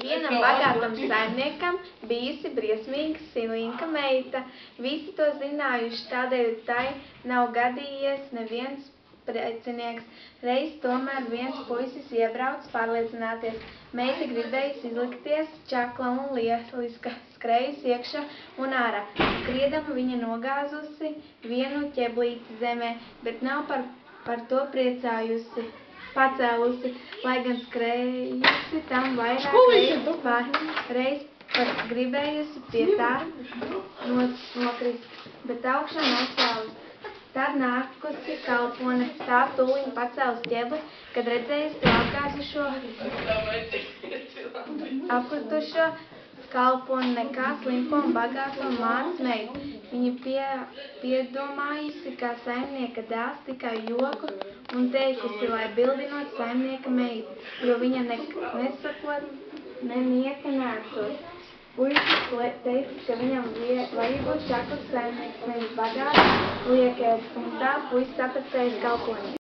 Vienam bagātam saimniekam bijusi briesmīga Silinka meita. Visi to zinājuši, tādēļ tai nav gadījies neviens precinieks. Reiz tomēr viens puisis iebrauc pārliecināties. Meita gribējusi izlikties čakla un lieliska, skrējusi iekšā un ārā. Skriedama viņa nogāzusi vienu ķeblīti zemē, bet nav par to pacēlusi, lai gan skrējusi tam vairāk reiz pat gribējusi pie tā nokrist, bet augšā nocēlus. Tad nākusi kalpone, tā tūliņ pacēlus ķebli, kad redzējusi apgāzušo, apkritušo kalponi nekā slimpo un bagāto mātes meitu. Viņa piedomājusi, kā saimnieka dēls, tikai joku un teikusi, lai bildinot saimnieka meitu, jo viņa nesakot, nieka nesot. Puisis teica, ka viņam vajagos čaklas saimnieks, nevis bagāts liekēts, un tā puisis apprecējis kalponi.